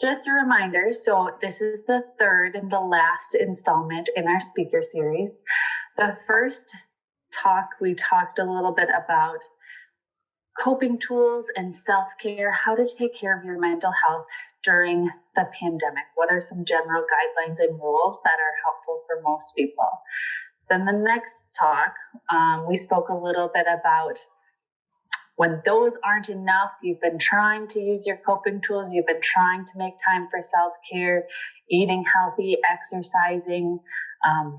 Just a reminder, so this is the third and the last installment in our speaker series. The first talk, we talked a little bit about coping tools and self-care, how to take care of your mental health during the pandemic. What are some general guidelines and rules that are helpful for most people? Then the next talk, we spoke a little bit about when those aren't enough, you've been trying to use your coping tools, you've been trying to make time for self-care, eating healthy, exercising,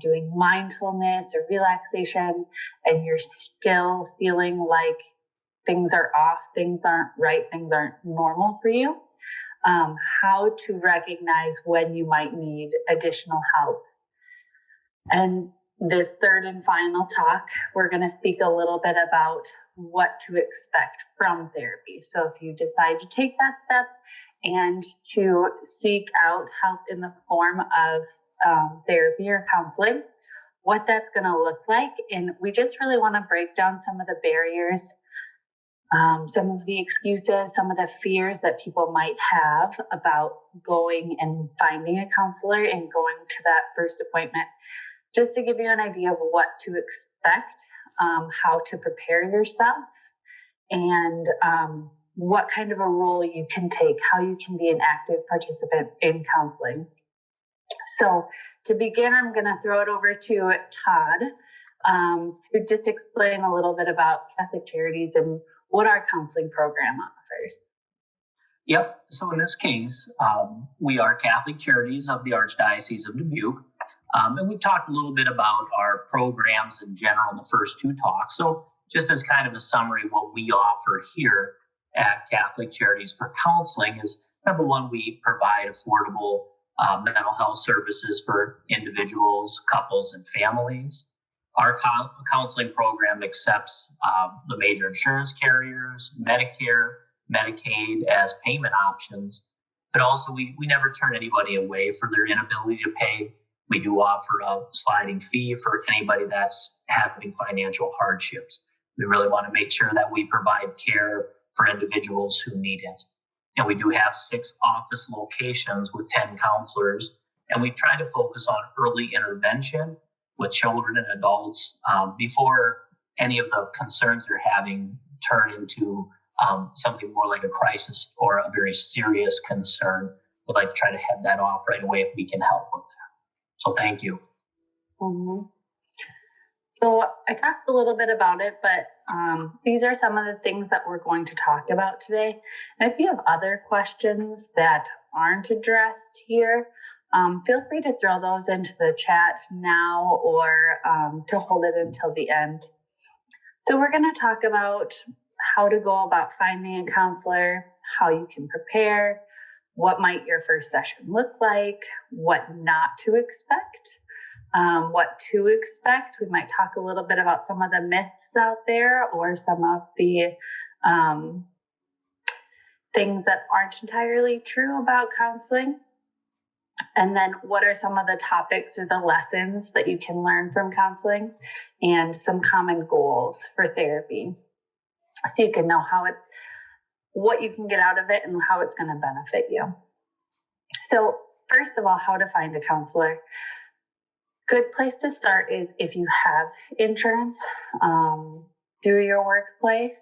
doing mindfulness or relaxation, and you're still feeling like things are off, things aren't right, things aren't normal for you. How to recognize when you might need additional help. And this third and final talk, we're going to speak a little bit about what to expect from therapy. So if you decide to take that step and to seek out help in the form of therapy or counseling, what that's going to look like. And we just really want to break down some of the barriers, some of the excuses, some of the fears that people might have about going and finding a counselor and going to that first appointment, just to give you an idea of what to expect, how to prepare yourself, and what kind of a role you can take, how you can be an active participant in counseling. So to begin, I'm going to throw it over to Todd to just explain a little bit about Catholic Charities and what our counseling program offers. Yep. So in this case, we are Catholic Charities of the Archdiocese of Dubuque. And we've talked a little bit about our programs in general in the first two talks. So just as kind of a summary, what we offer here at Catholic Charities for counseling is, number one, we provide affordable mental health services for individuals, couples, and families. Our counseling program accepts the major insurance carriers, Medicare, Medicaid as payment options, but also we never turn anybody away for their inability to pay. We do offer a sliding fee for anybody that's having financial hardships. We really want to make sure that we provide care for individuals who need it. And we do have 6 office locations with 10 counselors, and we try to focus on early intervention with children and adults before any of the concerns they're having turn into something more like a crisis or a very serious concern. We'd like to try to head that off right away if we can help with that. So thank you. Mm-hmm. So I talked a little bit about it, but these are some of the things that we're going to talk about today. And if you have other questions that aren't addressed here, feel free to throw those into the chat now or to hold it until the end. So we're going to talk about how to go about finding a counselor, how you can prepare, what might your first session look like, what not to expect, what to expect. We might talk a little bit about some of the myths out there or some of the things that aren't entirely true about counseling. And then what are some of the topics or the lessons that you can learn from counseling and some common goals for therapy. So you can know what you can get out of it and how it's going to benefit you. So first of all, how to find a counselor. Good place to start is if you have insurance through your workplace,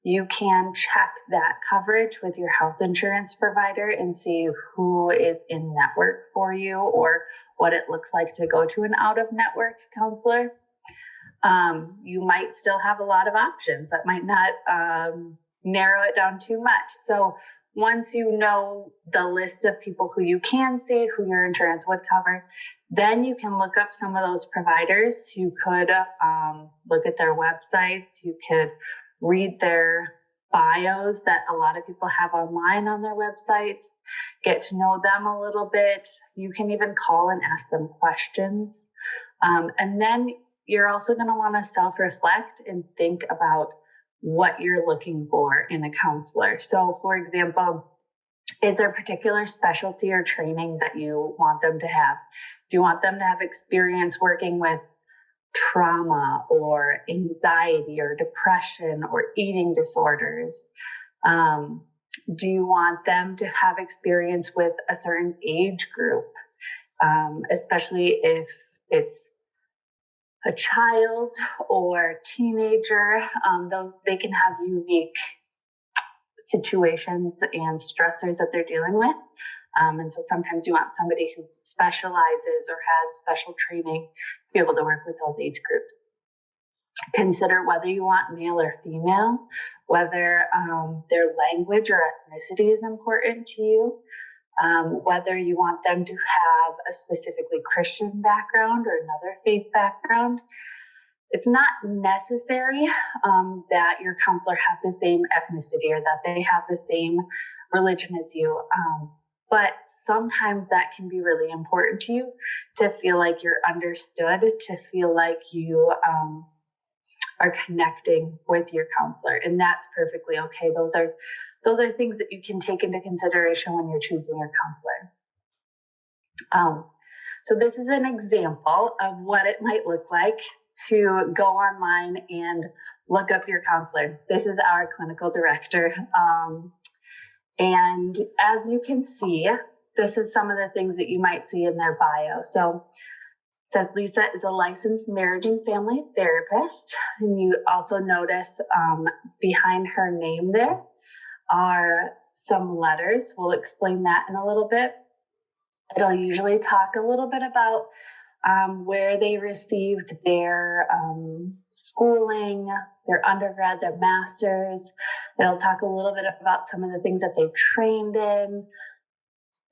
you can check that coverage with your health insurance provider and see who is in network for you or what it looks like to go to an out-of-network counselor. You might still have a lot of options that might not narrow it down too much. So once you know the list of people who you can see, who your insurance would cover, then you can look up some of those providers. You could look at their websites. You could read their bios that a lot of people have online on their websites, get to know them a little bit. You can even call and ask them questions. And then you're also going to want to self-reflect and think about what you're looking for in a counselor. So, for example, is there a particular specialty or training that you want them to have? Do you want them to have experience working with trauma or anxiety or depression or eating disorders? Do you want them to have experience with a certain age group, especially if it's a child or teenager? They can have unique situations and stressors that they're dealing with. And so sometimes you want somebody who specializes or has special training to be able to work with those age groups. Consider whether you want male or female, whether their language or ethnicity is important to you, whether you want them to have a specifically Christian background or another faith background. It's not necessary that your counselor have the same ethnicity or that they have the same religion as you. But sometimes that can be really important to you, to feel like you're understood, to feel like you are connecting with your counselor. And that's perfectly okay. Those are things that you can take into consideration when you're choosing your counselor. So this is an example of what it might look like to go online and look up your counselor. This is our clinical director. And as you can see, this is some of the things that you might see in their bio. So it says Lisa is a licensed marriage and family therapist. And you also notice behind her name there are some letters. We'll explain that in a little bit. It'll usually talk a little bit about where they received their schooling, their undergrad, their master's. It'll talk a little bit about some of the things that they've trained in.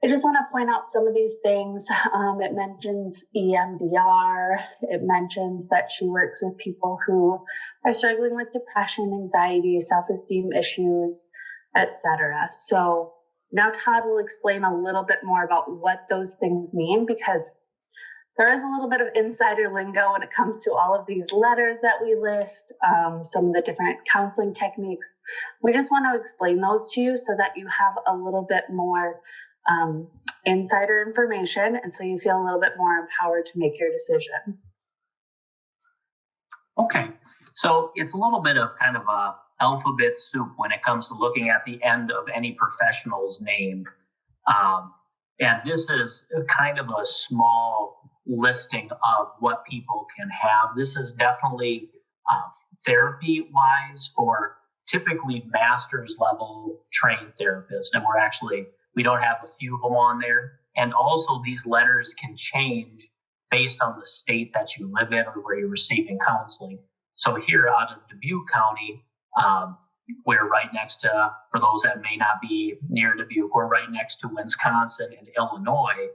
I just want to point out some of these things. It mentions EMDR. It mentions that she works with people who are struggling with depression, anxiety, self-esteem issues, etc. So now Todd will explain a little bit more about what those things mean, because there is a little bit of insider lingo when it comes to all of these letters that we list, some of the different counseling techniques. We just want to explain those to you so that you have a little bit more insider information, and so you feel a little bit more empowered to make your decision. Okay, so it's a little bit of kind of a alphabet soup when it comes to looking at the end of any professional's name. And this is kind of a small listing of what people can have. This is definitely therapy-wise for typically master's level trained therapists. And we don't have a few of them on there. And also these letters can change based on the state that you live in or where you're receiving counseling. So here out of Dubuque County, we're right next to, for those that may not be near Dubuque, we're right next to Wisconsin and Illinois.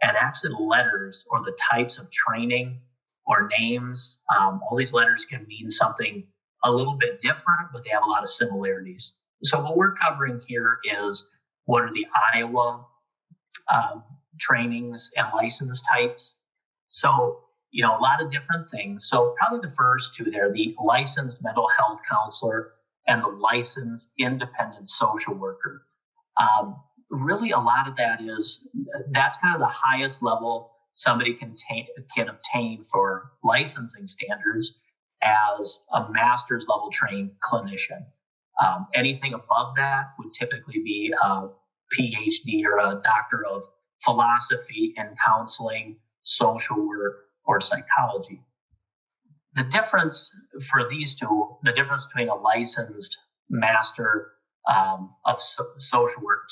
And actually the letters or the types of training or names, all these letters can mean something a little bit different, but they have a lot of similarities. So what we're covering here is what are the Iowa trainings and license types. So, a lot of different things. So probably the first two there, the licensed mental health counselor and the licensed independent social worker. Really, a lot of that's kind of the highest level somebody can obtain for licensing standards as a master's level trained clinician. Anything above that would typically be a PhD or a doctor of philosophy in counseling, social work, or psychology. The difference for these two, the difference between a licensed master of social work,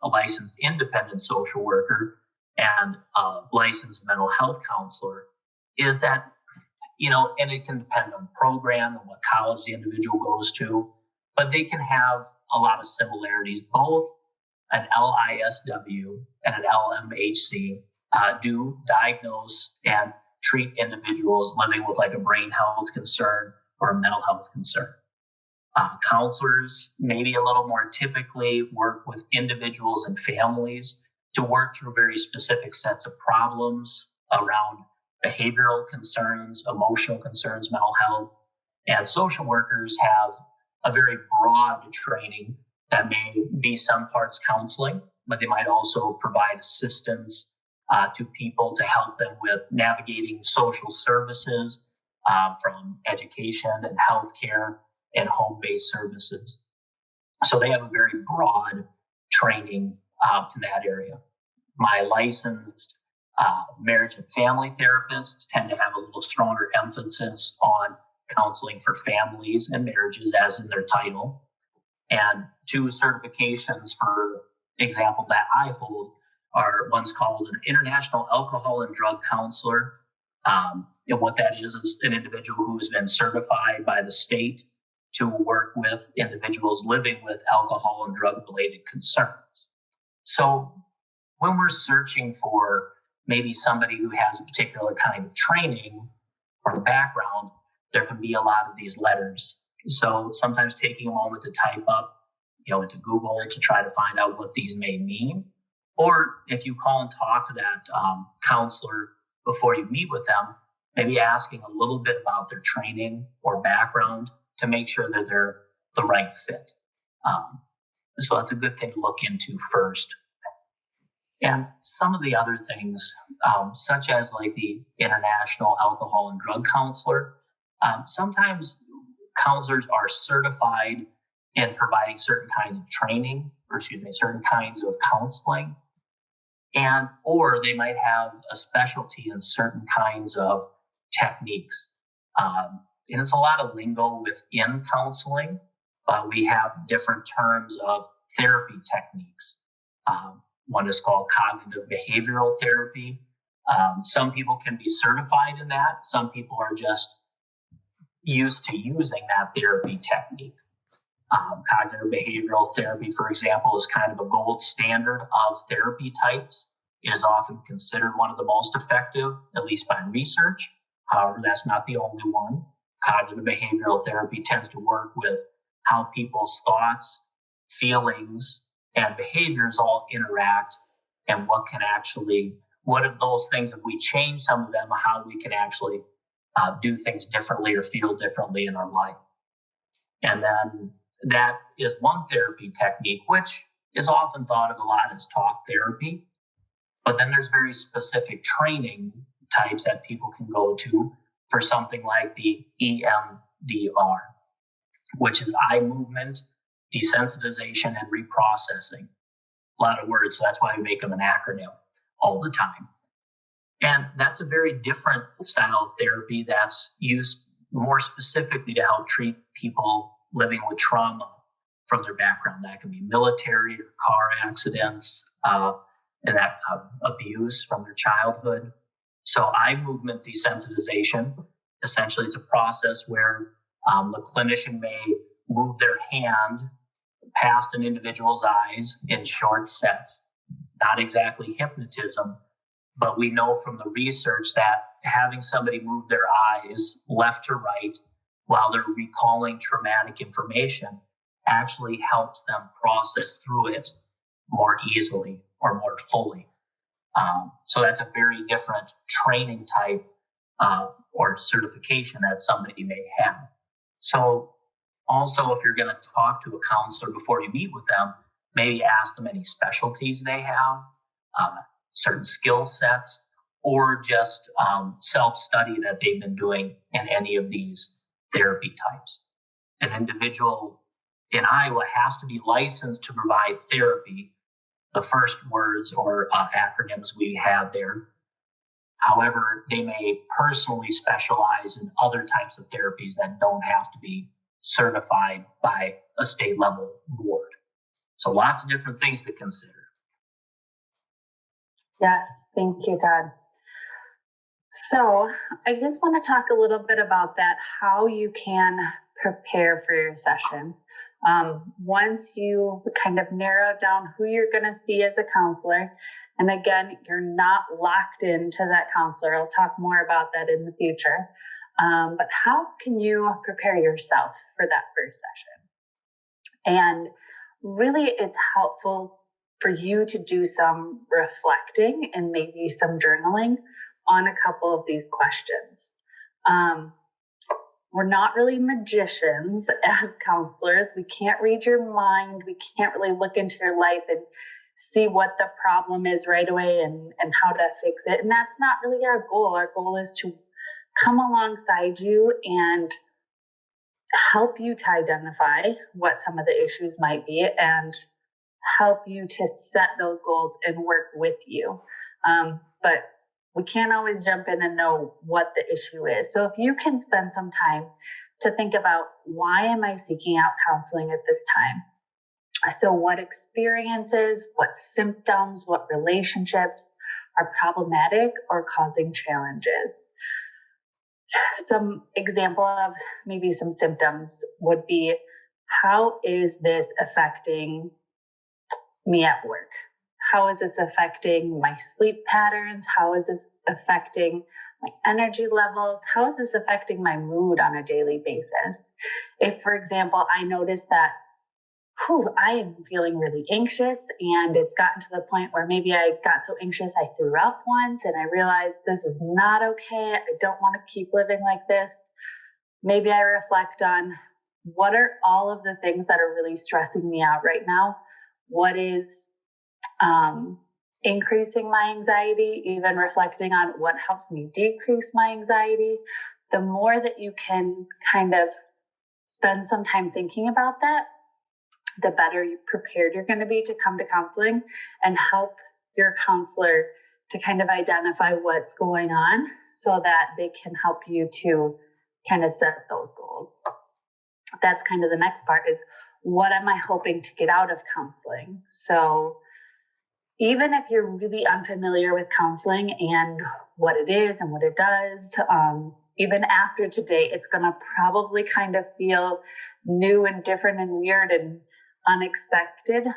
a licensed independent social worker and a licensed mental health counselor is that, and it can depend on program and what college the individual goes to, but they can have a lot of similarities. Both an LISW and an LMHC do diagnose and treat individuals living with like a brain health concern or a mental health concern. Counselors maybe a little more typically work with individuals and families to work through very specific sets of problems around behavioral concerns, emotional concerns, mental health. And social workers have a very broad training that may be some parts counseling, but they might also provide assistance to people to help them with navigating social services from education and healthcare and home-based services. So they have a very broad training in that area. My licensed marriage and family therapists tend to have a little stronger emphasis on counseling for families and marriages, as in their title. And two certifications, for example, that I hold are one's called an International Alcohol and Drug Counselor. And what that is an individual who's been certified by the state to work with individuals living with alcohol and drug related concerns. So when we're searching for maybe somebody who has a particular kind of training or background, there can be a lot of these letters. So sometimes taking a moment to type up, into Google to try to find out what these may mean. Or if you call and talk to that counselor before you meet with them, maybe asking a little bit about their training or background to make sure that they're the right fit. So that's a good thing to look into first. And some of the other things, such as like the International Alcohol and Drug Counselor, sometimes counselors are certified in providing certain kinds of training, certain kinds of counseling, or they might have a specialty in certain kinds of techniques. And it's a lot of lingo within counseling, but we have different terms of therapy techniques. One is called cognitive behavioral therapy. Some people can be certified in that. Some people are just used to using that therapy technique. Cognitive behavioral therapy, for example, is kind of a gold standard of therapy types. It is often considered one of the most effective, at least by research. However, that's not the only one. Cognitive behavioral therapy tends to work with how people's thoughts, feelings, and behaviors all interact, and what of those things, if we change some of them, how we can actually do things differently or feel differently in our life. And then that is one therapy technique, which is often thought of a lot as talk therapy. But then there's very specific training types that people can go to for something like the EMDR, which is eye movement, desensitization, and reprocessing. A lot of words, so that's why we make them an acronym all the time. And that's a very different style of therapy that's used more specifically to help treat people living with trauma from their background. That can be military or car accidents, and that abuse from their childhood. So eye movement desensitization essentially is a process where the clinician may move their hand past an individual's eyes in short sets. Not exactly hypnotism, but we know from the research that having somebody move their eyes left to right while they're recalling traumatic information actually helps them process through it more easily or more fully. So that's a very different training type or certification that somebody may have. So also, if you're going to talk to a counselor before you meet with them, maybe ask them any specialties they have, certain skill sets, or just self-study that they've been doing in any of these therapy types. An individual in Iowa has to be licensed to provide therapy, the first words or acronyms we have there. However, they may personally specialize in other types of therapies that don't have to be certified by a state level board. So lots of different things to consider. Yes, thank you, Todd. So I just want to talk a little bit about that, how you can prepare for your session. Once you've kind of narrowed down who you're going to see as a counselor, and again, you're not locked into that counselor. I'll talk more about that in the future. But how can you prepare yourself for that first session? And really, it's helpful for you to do some reflecting and maybe some journaling on a couple of these questions. We're not really magicians as counselors. We can't read your mind. We can't really look into your life and see what the problem is right away and how to fix it. And that's not really our goal. Our goal is to come alongside you and help you to identify what some of the issues might be and help you to set those goals and work with you. But we can't always jump in and know what the issue is. So if you can spend some time to think about, why am I seeking out counseling at this time? So what experiences, what symptoms, what relationships are problematic or causing challenges? Some example of maybe some symptoms would be, how is this affecting me at work? How is this affecting my sleep patterns? How is this affecting my energy levels? How is this affecting my mood on a daily basis? If, for example, I notice that I am feeling really anxious, and it's gotten to the point where maybe I got so anxious I threw up once, and I realized this is not okay. I don't want to keep living like this. Maybe I reflect on, what are all of the things that are really stressing me out right now? What is increasing my anxiety? Even reflecting on what helps me decrease my anxiety. The more that you can kind of spend some time thinking about that, the better prepared you're going to be to come to counseling and help your counselor to kind of identify what's going on, so that they can help you to kind of set those goals. That's kind of the next part, is, what am I hoping to get out of counseling? So even if you're really unfamiliar with counseling and what it is and what it does, even after today, it's going to probably kind of feel new and different and weird and unexpected.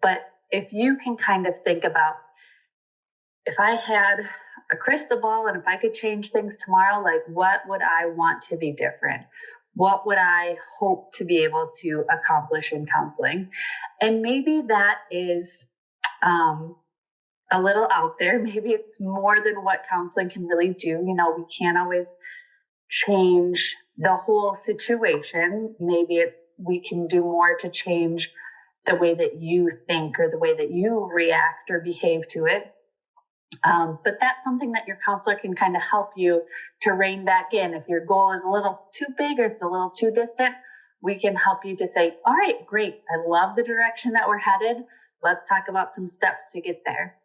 But if you can kind of think about, if I had a crystal ball and if I could change things tomorrow, like, what would I want to be different? What would I hope to be able to accomplish in counseling? And maybe that is a little out there. Maybe it's more than what counseling can really do. We can't always change the whole situation. Maybe we can do more to change the way that you think or the way that you react or behave to it. But that's something that your counselor can kind of help you to rein back in. If your goal is a little too big or it's a little too distant, we can help you to say, all right, great, I love the direction that we're headed. Let's talk about some steps to get there.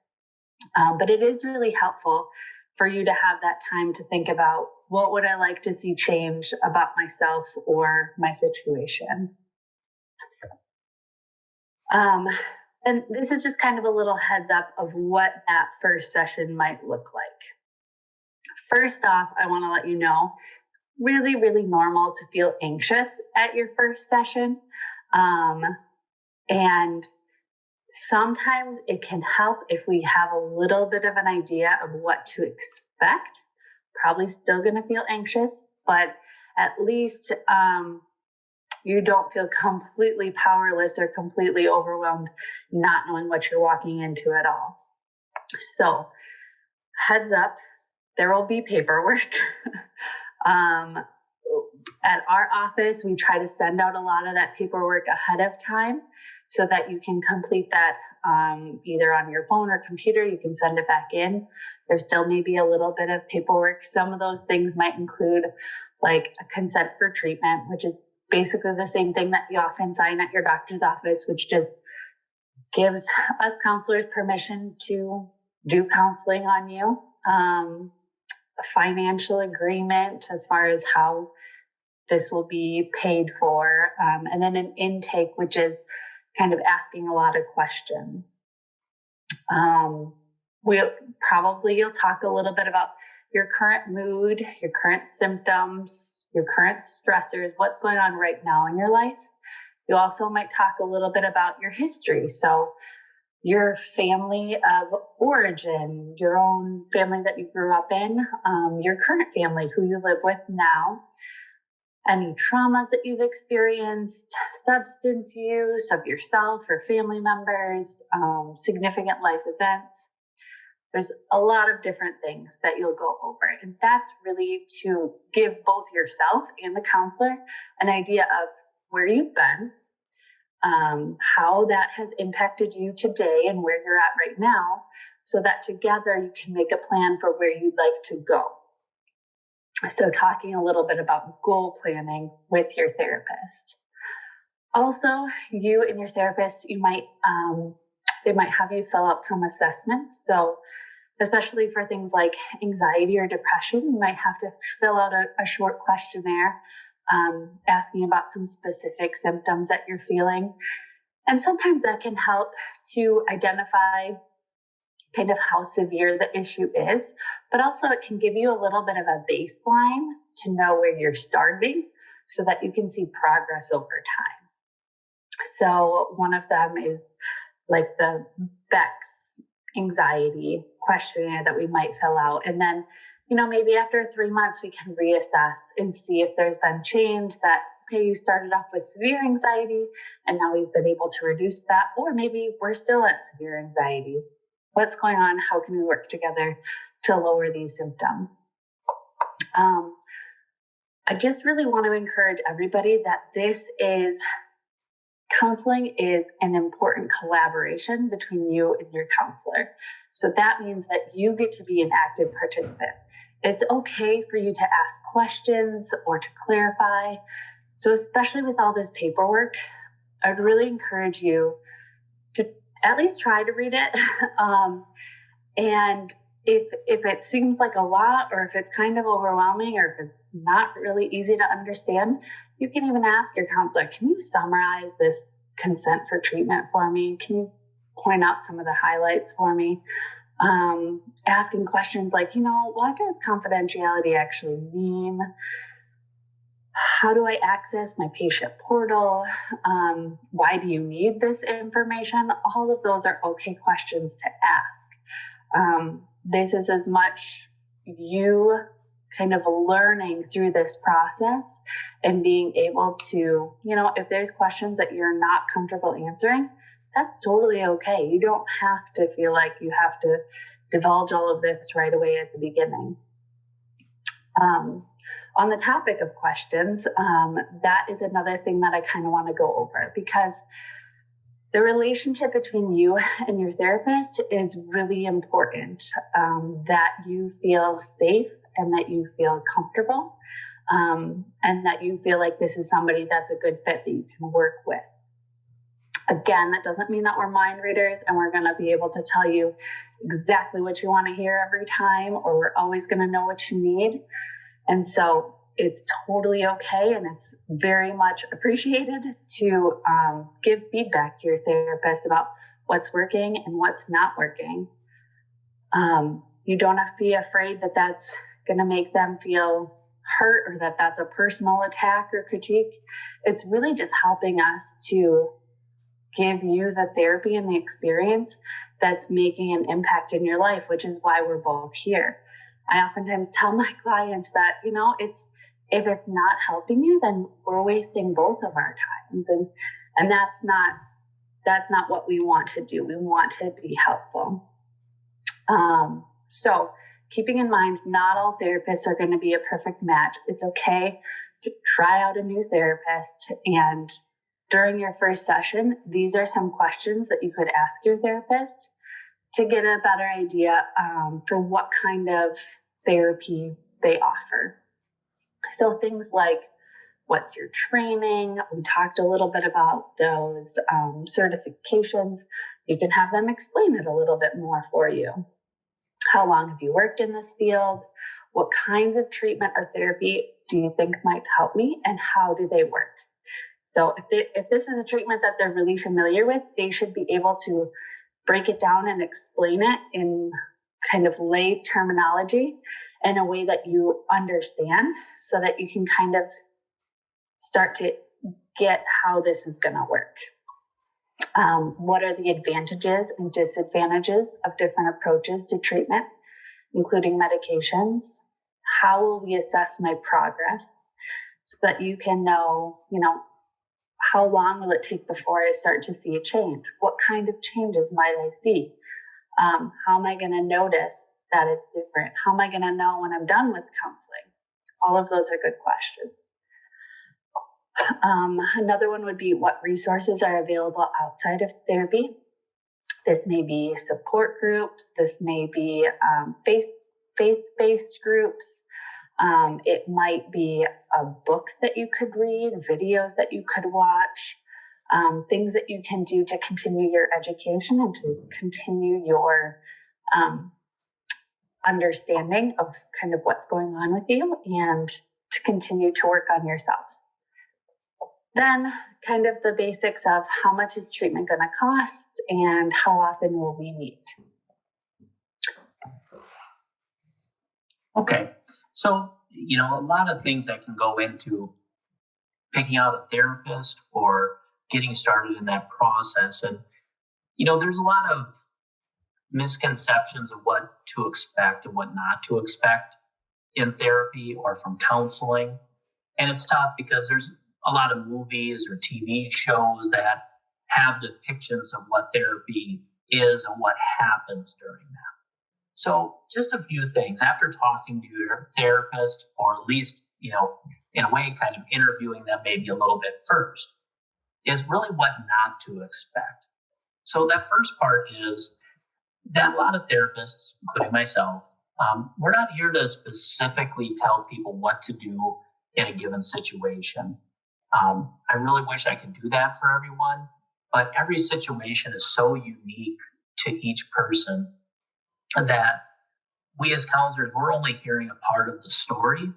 But it is really helpful for you to have that time to think about, what would I like to see change about myself or my situation? And this is just kind of a little heads up of what that first session might look like. First off, I want to let you know, really, really normal to feel anxious at your first session. And sometimes it can help if we have a little bit of an idea of what to expect. Probably still going to feel anxious, but at least you don't feel completely powerless or completely overwhelmed, not knowing what you're walking into at all. So, heads up, there will be paperwork. At our office, we try to send out a lot of that paperwork ahead of time, so that you can complete that either on your phone or computer. You can send it back in. There still may be a little bit of paperwork. Some of those things might include, like, a consent for treatment, which is basically the same thing that you often sign at your doctor's office, which just gives us counselors permission to do counseling on you. A financial agreement as far as how this will be paid for. And then an intake, which is kind of asking a lot of questions. You'll talk a little bit about your current mood, your current symptoms, your current stressors, what's going on right now in your life. You also might talk a little bit about your history. So your family of origin, your own family that you grew up in, your current family, who you live with now, any traumas that you've experienced, substance use of yourself or family members, significant life events. There's a lot of different things that you'll go over. And that's really to give both yourself and the counselor an idea of where you've been, how that has impacted you today and where you're at right now, so that together you can make a plan for where you'd like to go. So talking a little bit about goal planning with your therapist. Also, you and your therapist, they might have you fill out some assessments. So especially for things like anxiety or depression, you might have to fill out a short questionnaire asking about some specific symptoms that you're feeling. And sometimes that can help to identify kind of how severe the issue is, but also it can give you a little bit of a baseline to know where you're starting so that you can see progress over time. So one of them is like the Beck's anxiety questionnaire that we might fill out. And then, maybe after 3 months, we can reassess and see if there's been change that, okay, you started off with severe anxiety and now we've been able to reduce that. Or maybe we're still at severe anxiety. What's going on? How can we work together to lower these symptoms? I just really want to encourage everybody that counseling is an important collaboration between you and your counselor. So that means that you get to be an active participant. It's okay for you to ask questions or to clarify. So especially with all this paperwork, I'd really encourage you to at least try to read it. And if it seems like a lot, or if it's kind of overwhelming, or if it's not really easy to understand, you can even ask your counselor, can you summarize this consent for treatment for me? Can you point out some of the highlights for me? Asking questions like, what does confidentiality actually mean? How do I access my patient portal? Why do you need this information? All of those are okay questions to ask. This is as much you kind of learning through this process and being able to, if there's questions that you're not comfortable answering, that's totally okay. You don't have to feel like you have to divulge all of this right away at the beginning. On the topic of questions, that is another thing that I kind of want to go over, because the relationship between you and your therapist is really important, that you feel safe and that you feel comfortable, and that you feel like this is somebody that's a good fit that you can work with. Again, that doesn't mean that we're mind readers and we're going to be able to tell you exactly what you want to hear every time, or we're always going to know what you need. And so it's totally okay, and it's very much appreciated to give feedback to your therapist about what's working and what's not working. You don't have to be afraid that that's going to make them feel hurt, or that that's a personal attack or critique. It's really just helping us to give you the therapy and the experience that's making an impact in your life, which is why we're both here. I oftentimes tell my clients that, if it's not helping you, then we're wasting both of our times. And that's not what we want to do. We want to be helpful. So keeping in mind, not all therapists are going to be a perfect match. It's okay to try out a new therapist. And during your first session, these are some questions that you could ask your therapist to get a better idea for what kind of therapy they offer. So things like, what's your training? We talked a little bit about those certifications. You can have them explain it a little bit more for you. How long have you worked in this field? What kinds of treatment or therapy do you think might help me, and how do they work? So if this is a treatment that they're really familiar with, they should be able to break it down and explain it in kind of lay terminology in a way that you understand, so that you can kind of start to get how this is going to work. What are the advantages and disadvantages of different approaches to treatment, including medications? How will we assess my progress so that you can know, how long will it take before I start to see a change? What kind of changes might I see? How am I going to notice that it's different? How am I going to know when I'm done with counseling? All of those are good questions. Another one would be, what resources are available outside of therapy? This may be support groups. This may be faith-based groups. It might be a book that you could read, videos that you could watch, things that you can do to continue your education and to continue your understanding of kind of what's going on with you and to continue to work on yourself. Then kind of the basics of how much is treatment going to cost and how often will we meet. Okay, so, a lot of things that can go into picking out a therapist or getting started in that process. And, there's a lot of misconceptions of what to expect and what not to expect in therapy or from counseling. And it's tough because there's a lot of movies or TV shows that have depictions of what therapy is and what happens during that. So just a few things after talking to your therapist, or at least, in a way, kind of interviewing them maybe a little bit first, is really what not to expect. So that first part is that a lot of therapists, including myself, we're not here to specifically tell people what to do in a given situation. I really wish I could do that for everyone, but every situation is so unique to each person that we as counselors, we're only hearing a part of the story.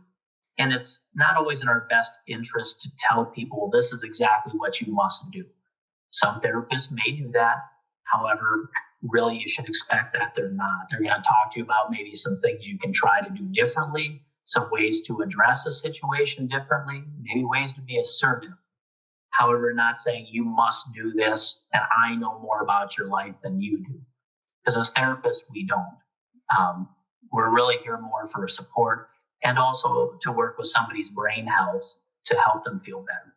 And it's not always in our best interest to tell people, well, this is exactly what you must do. Some therapists may do that. However, really, you should expect that they're not. They're going to talk to you about maybe some things you can try to do differently, some ways to address a situation differently, maybe ways to be assertive. However, not saying you must do this and I know more about your life than you do. Because as therapists, we don't. We're really here more for support and also to work with somebody's brain health to help them feel better.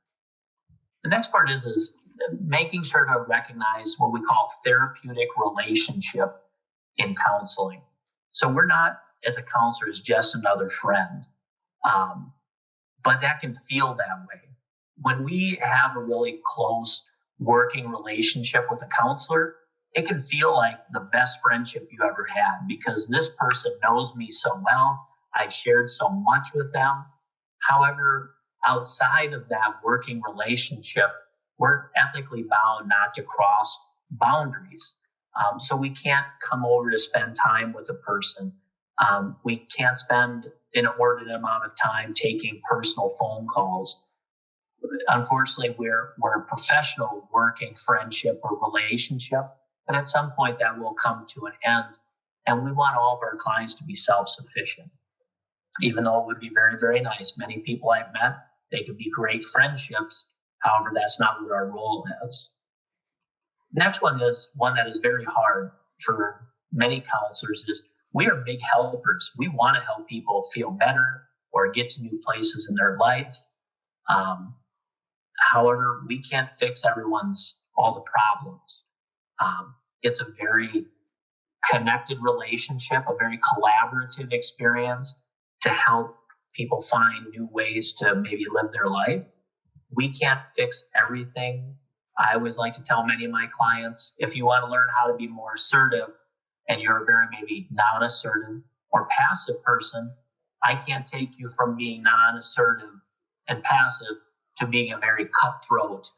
The next part is making sure to recognize what we call therapeutic relationship in counseling. So we're not, as a counselor, as just another friend, but that can feel that way. When we have a really close working relationship with a counselor, it can feel like the best friendship you ever had because this person knows me so well. I've shared so much with them. However, outside of that working relationship, we're ethically bound not to cross boundaries. So we can't come over to spend time with a person. We can't spend an inordinate amount of time taking personal phone calls. Unfortunately, we're a professional working friendship or relationship, but at some point that will come to an end. And we want all of our clients to be self-sufficient, even though it would be very, very nice. Many people I've met, they could be great friendships. However, that's not what our role is. Next one is one that is very hard for many counselors is we are big helpers. We want to help people feel better or get to new places in their life. However, we can't fix all the problems. It's a very connected relationship, a very collaborative experience to help people find new ways to maybe live their life. We can't fix everything. I always like to tell many of my clients, if you want to learn how to be more assertive and you're a very maybe non-assertive or passive person, I can't take you from being non-assertive and passive to being a very cutthroat,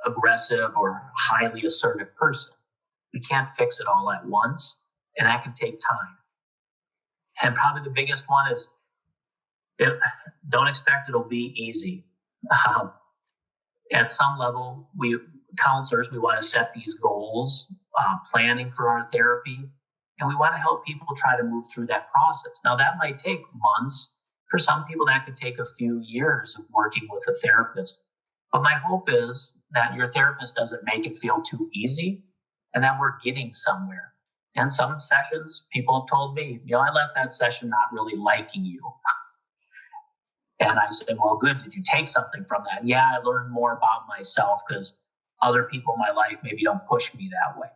aggressive or highly assertive person. We can't fix it all at once, and that can take time. And probably the biggest one is don't expect it'll be easy. At some level, we counselors, we want to set these goals, planning for our therapy, and we want to help people try to move through that process. Now, that might take months. For some people, that could take a few years of working with a therapist. But my hope is that your therapist doesn't make it feel too easy and that we're getting somewhere. And some sessions, people have told me, I left that session not really liking you. And I said, well, good. Did you take something from that? Yeah, I learned more about myself because other people in my life maybe don't push me that way.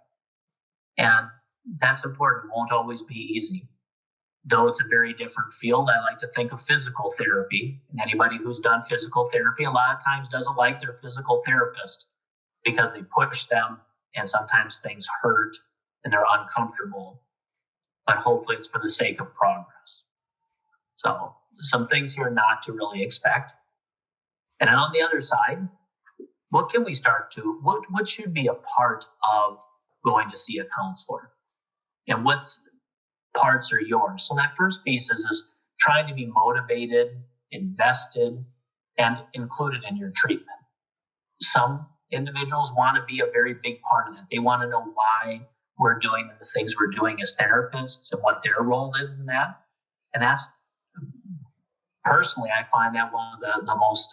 And that's important. It won't always be easy. Though it's a very different field, I like to think of physical therapy. And anybody who's done physical therapy a lot of times doesn't like their physical therapist because they push them and sometimes things hurt and they're uncomfortable. But hopefully it's for the sake of progress. So some things here not to really expect. And then on the other side, what can we start to, what should be a part of going to see a counselor? And what's parts are yours? So that first piece is trying to be motivated, invested, and included in your treatment. Some individuals want to be a very big part of it. They want to know why we're doing the things we're doing as therapists and what their role is in that. And that's, personally, I find that one of the most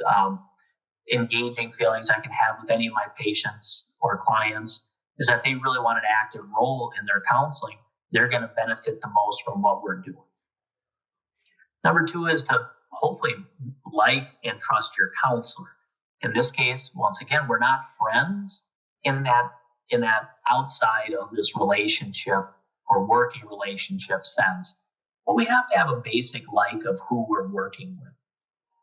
engaging feelings I can have with any of my patients or clients is that they really want an active role in their counseling. They're going to benefit the most from what we're doing. Number two is to hopefully like and trust your counselor. In this case, once again, we're not friends in that outside of this relationship or working relationship sense. But we have to have a basic like of who we're working with.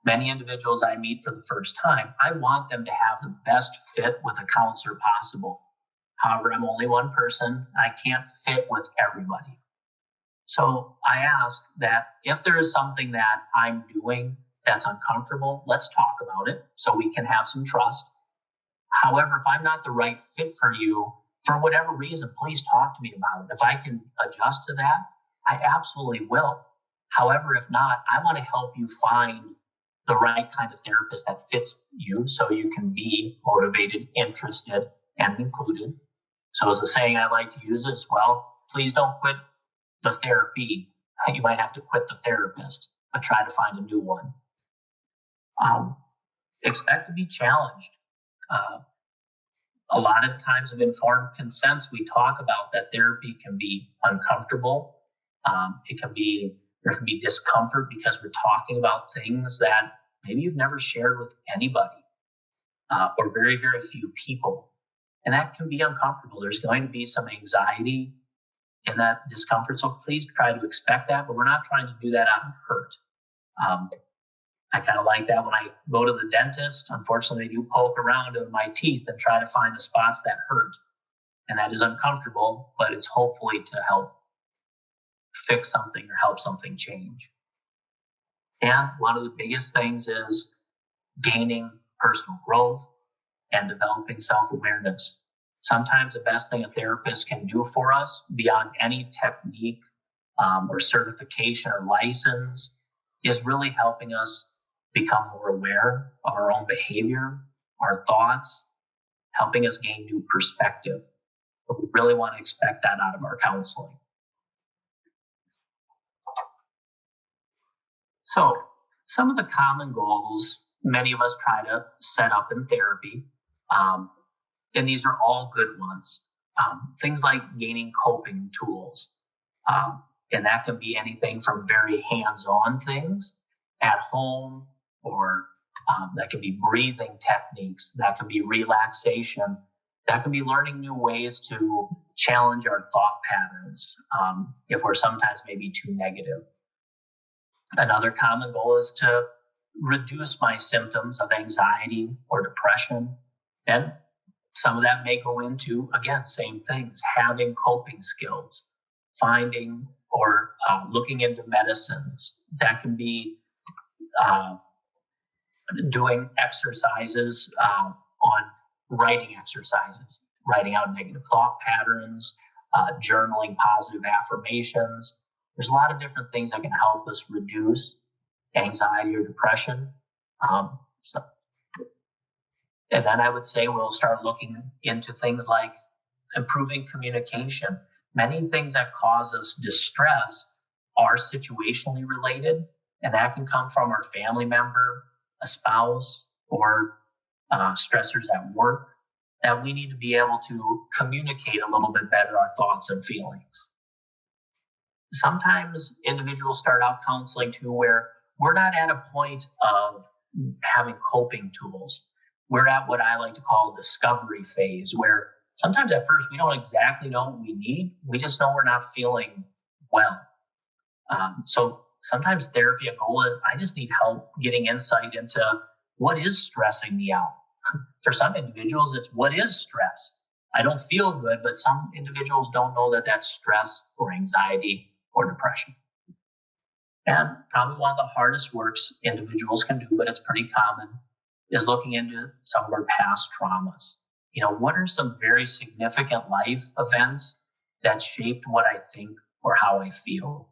Many individuals I meet for the first time, I want them to have the best fit with a counselor possible. However, I'm only one person. I can't fit with everybody. So I ask that if there is something that I'm doing that's uncomfortable, let's talk about it so we can have some trust. However, if I'm not the right fit for you, for whatever reason, please talk to me about it. If I can adjust to that, I absolutely will. However, if not, I want to help you find the right kind of therapist that fits you so you can be motivated, interested, and included. So as a saying I like to use is, well, please don't quit the therapy. You might have to quit the therapist, but try to find a new one. Expect to be challenged. A lot of times of informed consents, we talk about that therapy can be uncomfortable. There can be discomfort because we're talking about things that maybe you've never shared with anybody or very, very few people. And that can be uncomfortable. There's going to be some anxiety in that discomfort. So please try to expect that, but we're not trying to do that out of hurt. I kind of like that when I go to the dentist. Unfortunately, they do poke around in my teeth and try to find the spots that hurt. And that is uncomfortable, but it's hopefully to help fix something or help something change. And one of the biggest things is gaining personal growth and developing self-awareness. Sometimes the best thing a therapist can do for us beyond any technique or certification or license is really helping us become more aware of our own behavior, our thoughts, helping us gain new perspective. But we really want to expect that out of our counseling. So some of the common goals many of us try to set up in therapy, and these are all good ones. Things like gaining coping tools. And that can be anything from very hands-on things at home, or that can be breathing techniques, that can be relaxation, that can be learning new ways to challenge our thought patterns if we're sometimes maybe too negative. Another common goal is to reduce my symptoms of anxiety or depression. And some of that may go into, again, same things, having coping skills, finding or looking into medicines. That can be doing exercises on writing exercises, writing out negative thought patterns, journaling positive affirmations. There's a lot of different things that can help us reduce anxiety or depression. And then I would say we'll start looking into things like improving communication. Many things that cause us distress are situationally related, and that can come from our family member, a spouse, or stressors at work, that we need to be able to communicate a little bit better our thoughts and feelings. Sometimes individuals start out counseling too where we're not at a point of having coping tools. We're at what I like to call discovery phase, where sometimes at first we don't exactly know what we need. We just know we're not feeling well. So sometimes therapy, a goal is I just need help getting insight into what is stressing me out. For some individuals, it's what is stress. I don't feel good, but some individuals don't know that that's stress or anxiety or depression. And probably one of the hardest works individuals can do, but it's pretty common, is looking into some of our past traumas. What are some very significant life events that shaped what I think or how I feel?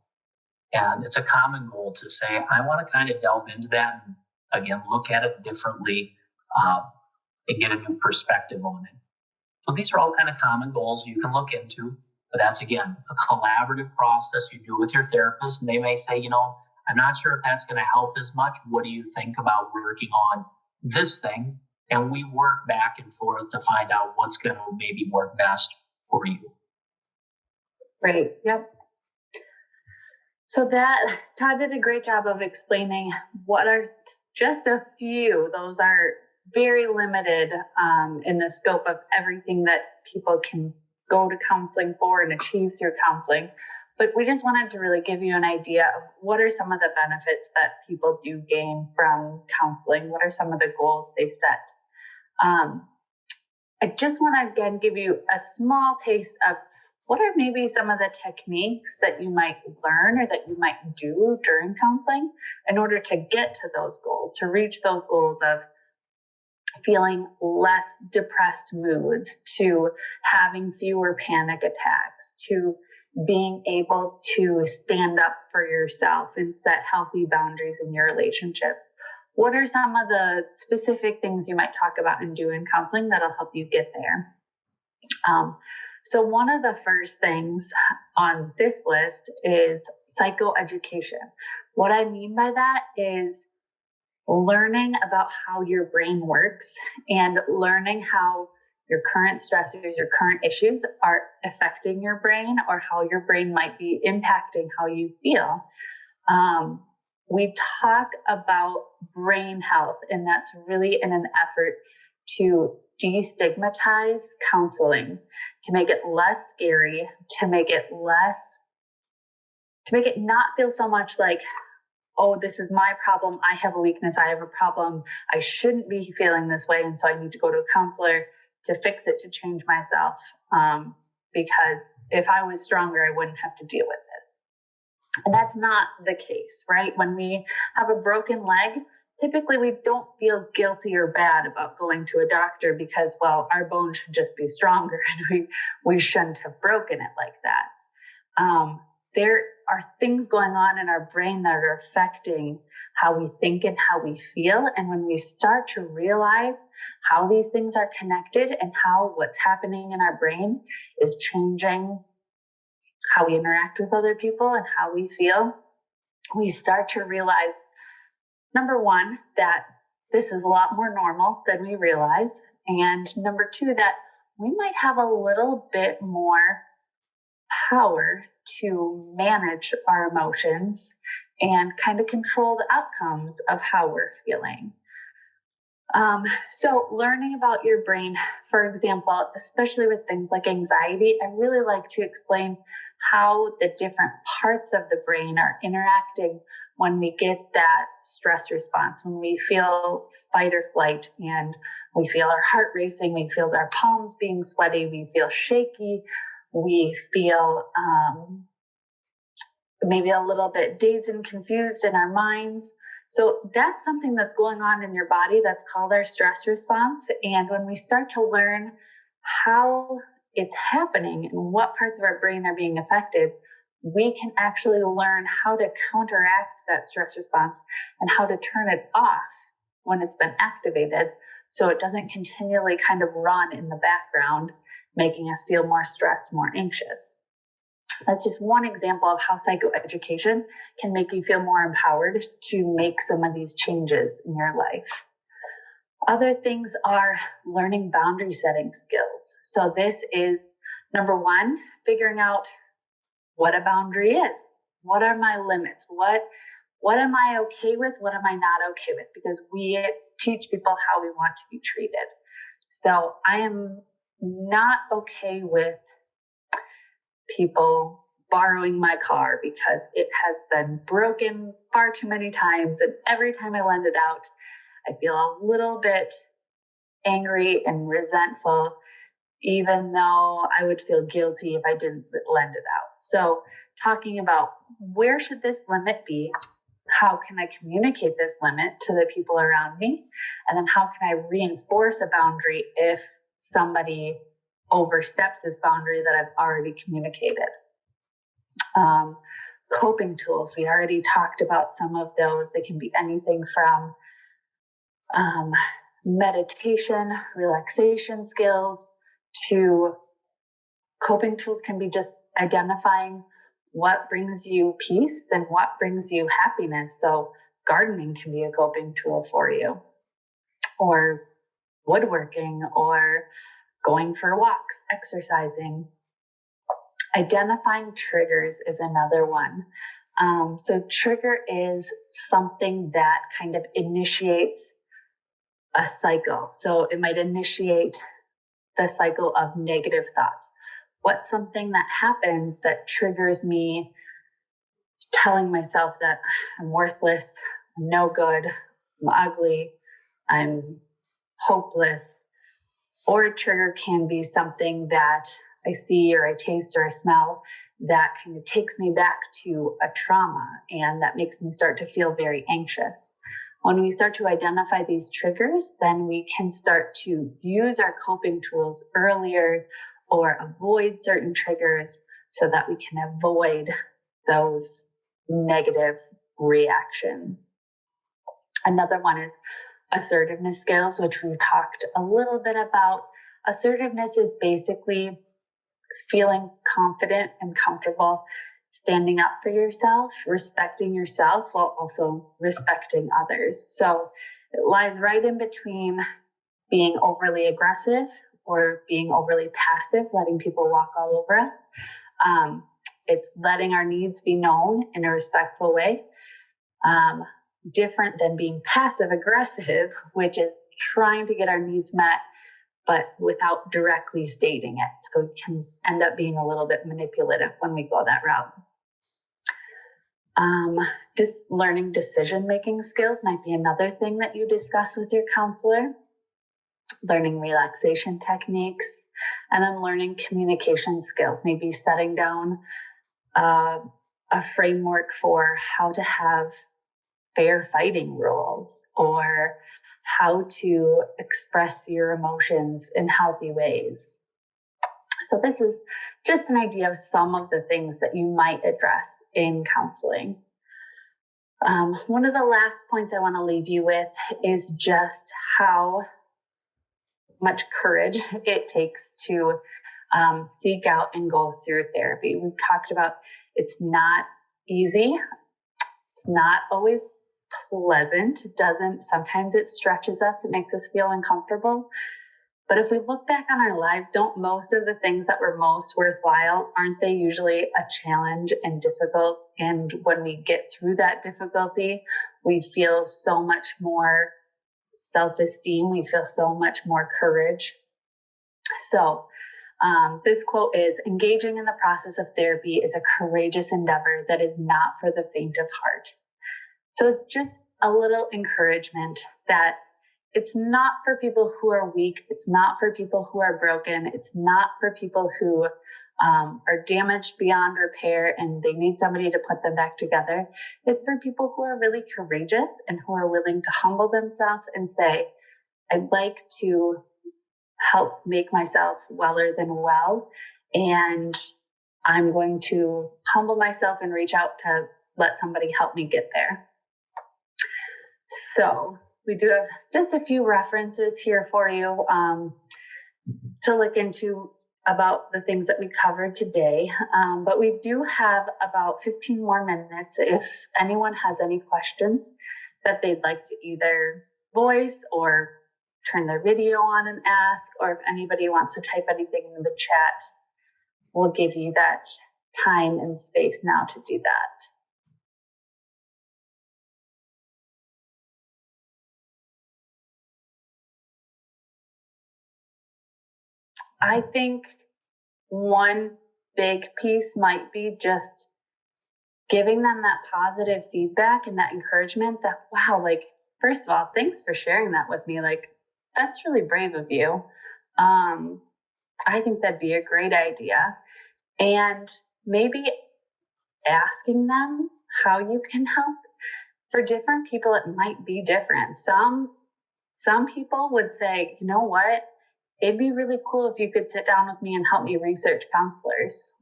And it's a common goal to say, I want to kind of delve into that and, again, look at it differently um, and get a new perspective on it. So these are all kind of common goals you can look into. But that's, again, a collaborative process you do with your therapist. And they may say, I'm not sure if that's going to help as much. What do you think about working on this thing? And we work back and forth to find out what's going to maybe work best for you. Great. Yep. So Todd did a great job of explaining what are just a few. Those are very limited in the scope of everything that people can go to counseling for and achieve through counseling. But we just wanted to really give you an idea of what are some of the benefits that people do gain from counseling. What are some of the goals they set? I just want to, again, give you a small taste of what are maybe some of the techniques that you might learn or that you might do during counseling in order to get to those goals, to reach those goals of feeling less depressed moods, to having fewer panic attacks, to being able to stand up for yourself and set healthy boundaries in your relationships. What are some of the specific things you might talk about and do in counseling that'll help you get there? So one of the first things on this list is psychoeducation. What I mean by that is learning about how your brain works and learning how your current stressors, your current issues are affecting your brain or how your brain might be impacting how you feel. We talk about brain health, and that's really in an effort to destigmatize counseling, to make it less scary, to make it not feel so much like, oh, this is my problem. I have a weakness. I have a problem. I shouldn't be feeling this way. And so I need to go to a counselor to fix it, to change myself. Because if I was stronger, I wouldn't have to deal with this. And that's not the case, right? When we have a broken leg, typically we don't feel guilty or bad about going to a doctor because, well, our bone should just be stronger and we shouldn't have broken it like that. There are things going on in our brain that are affecting how we think and how we feel. And when we start to realize how these things are connected and how what's happening in our brain is changing how we interact with other people and how we feel, we start to realize, number one, that this is a lot more normal than we realize. And number two, that we might have a little bit more power to manage our emotions and kind of control the outcomes of how we're feeling. So learning about your brain, for example, especially with things like anxiety, I really like to explain how the different parts of the brain are interacting when we get that stress response, when we feel fight or flight and we feel our heart racing, we feel our palms being sweaty, we feel shaky, we feel maybe a little bit dazed and confused in our minds. So that's something that's going on in your body that's called our stress response. And when we start to learn how it's happening and what parts of our brain are being affected, we can actually learn how to counteract that stress response and how to turn it off when it's been activated so it doesn't continually kind of run in the background, making us feel more stressed, more anxious. That's just one example of how psychoeducation can make you feel more empowered to make some of these changes in your life. Other things are learning boundary setting skills. So this is, number one, figuring out what a boundary is. What are my limits? What am I okay with? What am I not okay with? Because we teach people how we want to be treated. So I am not okay with people borrowing my car because it has been broken far too many times. And every time I lend it out, I feel a little bit angry and resentful. even though I would feel guilty if I didn't lend it out. So talking about where should this limit be? How can I communicate this limit to the people around me? And then how can I reinforce a boundary if somebody oversteps this boundary that I've already communicated? Coping tools, we already talked about some of those. They can be anything from meditation, relaxation skills, to coping tools can be just identifying what brings you peace and what brings you happiness. So gardening can be a coping tool for you, or woodworking, or going for walks, exercising. Identifying triggers is another one. So trigger is something that kind of initiates a cycle. So it might initiate the cycle of negative thoughts. What's something that happens that triggers me telling myself that I'm worthless, I'm no good, I'm ugly, I'm hopeless? Or a trigger can be something that I see or I taste or I smell that kind of takes me back to a trauma, and that makes me start to feel very anxious. When we start to identify these triggers, then we can start to use our coping tools earlier or avoid certain triggers so that we can avoid those negative reactions. Another one is assertiveness skills, which we've talked a little bit about. Assertiveness is basically feeling confident and comfortable standing up for yourself, respecting yourself while also respecting others. So it lies right in between being overly aggressive or being overly passive, letting people walk all over us. It's letting our needs be known in a respectful way. Different than being passive aggressive, which is trying to get our needs met, but without directly stating it. So it can end up being a little bit manipulative when we go that route. Just learning decision-making skills might be another thing that you discuss with your counselor. Learning relaxation techniques, and then learning communication skills, maybe setting down a framework for how to have fair fighting rules, or how to express your emotions in healthy ways. So this is just an idea of some of the things that you might address in counseling. One of the last points I want to leave you with is just how much courage it takes to seek out and go through therapy. We've talked about it's not easy. It's not always pleasant. Sometimes it stretches us. It makes us feel uncomfortable. But if we look back on our lives, don't most of the things that were most worthwhile, aren't they usually a challenge and difficult? And when we get through that difficulty, we feel so much more self-esteem. We feel so much more courage. So this quote is, engaging in the process of therapy is a courageous endeavor that is not for the faint of heart. So it's just a little encouragement that it's not for people who are weak. It's not for people who are broken. It's not for people who are damaged beyond repair and they need somebody to put them back together. It's for people who are really courageous and who are willing to humble themselves and say, I'd like to help make myself weller than well, and I'm going to humble myself and reach out to let somebody help me get there. So we do have just a few references here for you to look into about the things that we covered today. But we do have about 15 more minutes if anyone has any questions that they'd like to either voice or turn their video on and ask, or if anybody wants to type anything in the chat, we'll give you that time and space now to do that. I think one big piece might be just giving them that positive feedback and that encouragement that, wow, like, first of all, thanks for sharing that with me. Like, that's really brave of you. I think that'd be a great idea. And maybe asking them how you can help. For different people, it might be different. Some people would say, you know what? It'd be really cool if you could sit down with me and help me research counselors.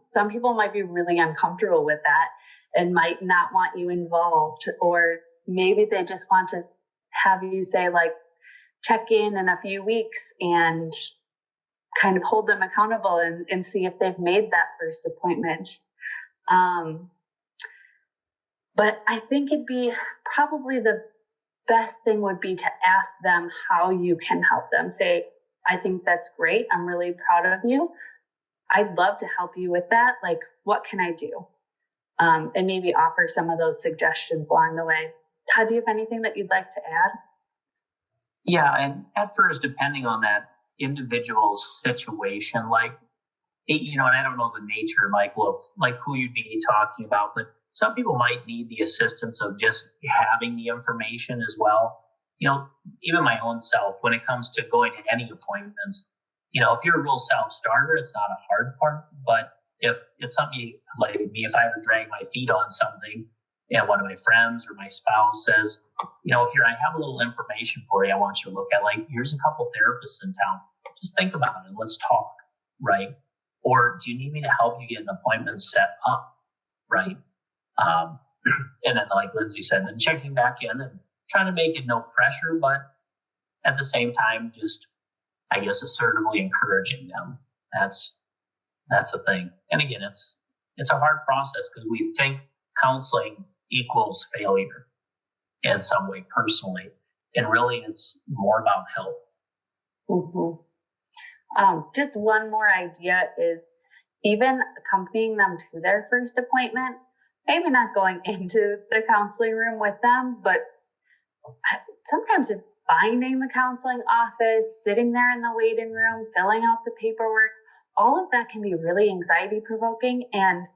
Some people might be really uncomfortable with that and might not want you involved, or maybe they just want to have you say, like, check in a few weeks and kind of hold them accountable and see if they've made that first appointment. But I think it'd be probably the best thing would be to ask them how you can help them. Say, I think that's great. I'm really proud of you. I'd love to help you with that. Like, what can I do? And maybe offer some of those suggestions along the way. Todd, do you have anything that you'd like to add? Yeah, and at first, depending on that individual situation, like, and I don't know the nature, Michael, of like who you'd be talking about, but some people might need the assistance of just having the information as well. Even my own self, when it comes to going to any appointments, if you're a real self-starter, it's not a hard part. But if it's something like me, if I ever drag my feet on something, and one of my friends or my spouse says, here, I have a little information for you I want you to look at. Like, here's a couple therapists in town. Just think about it and let's talk, right? Or do you need me to help you get an appointment set up, right? And then, like Lindsay said, then checking back in and trying to make it no pressure, but at the same time, just, I guess, assertively encouraging them. That's a thing. And again, it's a hard process because we think counseling equals failure in some way personally. And really, it's more about help. Mm-hmm. Just one more idea is even accompanying them to their first appointment, maybe not going into the counseling room with them, but sometimes just finding the counseling office, sitting there in the waiting room, filling out the paperwork, all of that can be really anxiety provoking. And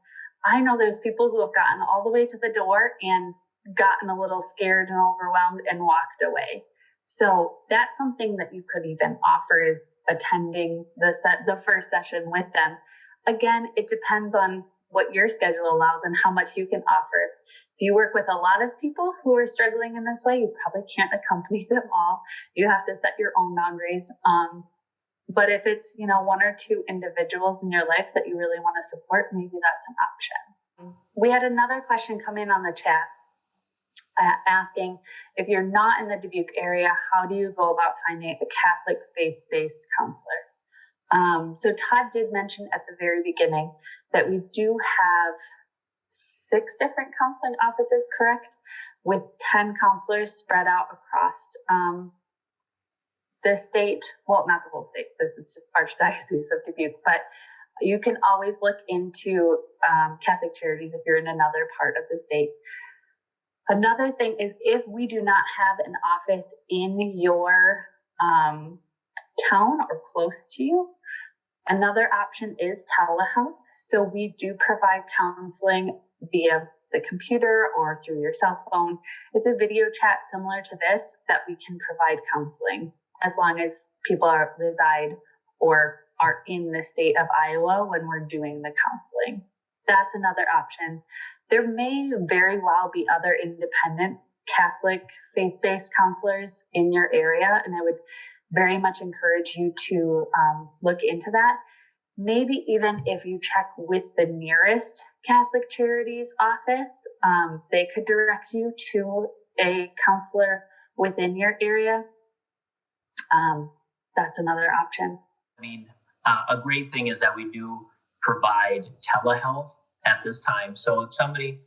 I know there's people who have gotten all the way to the door and gotten a little scared and overwhelmed and walked away. So that's something that you could even offer, is attending the first session with them. Again, it depends on what your schedule allows and how much you can offer. If you work with a lot of people who are struggling in this way, you probably can't accompany them all. You have to set your own boundaries. But if it's, one or two individuals in your life that you really want to support, maybe that's an option. We had another question come in on the chat asking, if you're not in the Dubuque area, how do you go about finding a Catholic faith-based counselor? So Todd did mention at the very beginning that we do have 6 different counseling offices, correct? With 10 counselors spread out across the state. Well, not the whole state. This is just Archdiocese of Dubuque, but you can always look into Catholic Charities if you're in another part of the state. Another thing is, if we do not have an office in your town or close to you, another option is telehealth. So we do provide counseling via the computer or through your cell phone. It's a video chat similar to this that we can provide counseling as long as people reside or are in the state of Iowa when we're doing the counseling. That's another option. There may very well be other independent Catholic faith-based counselors in your area, and I would very much encourage you to look into that. Maybe even if you check with the nearest Catholic Charities office, they could direct you to a counselor within your area. That's another option. A great thing is that we do provide telehealth at this time. So if somebody,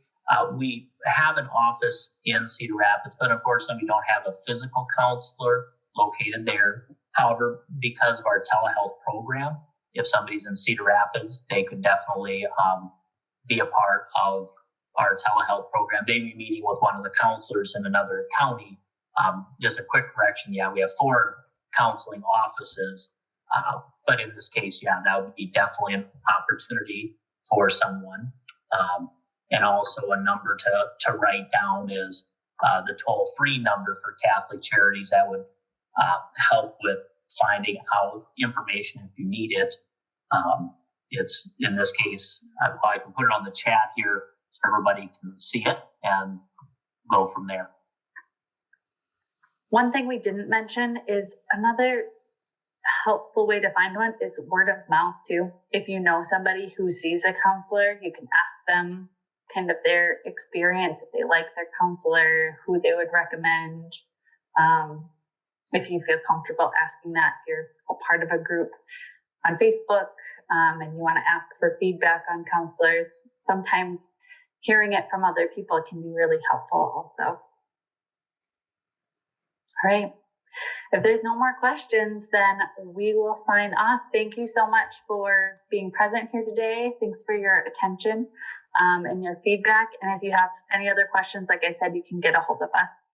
we have an office in Cedar Rapids, but unfortunately we don't have a physical counselor located there. However, because of our telehealth program, if somebody's in Cedar Rapids, they could definitely be a part of our telehealth program. They'd be meeting with one of the counselors in another county. Just a quick correction. Yeah, we have 4 counseling offices. But in this case, that would be definitely an opportunity for someone. And also a number to write down is the toll-free number for Catholic Charities that would help with finding out information if you need it. It's in this case, I can put it on the chat here so everybody can see it and go from there. One thing we didn't mention is another helpful way to find one is word of mouth too. If you know somebody who sees a counselor, you can ask them kind of their experience, if they like their counselor, who they would recommend. If you feel comfortable asking that, if you're a part of a group on Facebook and you want to ask for feedback on counselors, sometimes hearing it from other people can be really helpful also. All right. If there's no more questions, then we will sign off. Thank you so much for being present here today. Thanks for your attention and your feedback. And if you have any other questions, like I said, you can get a hold of us.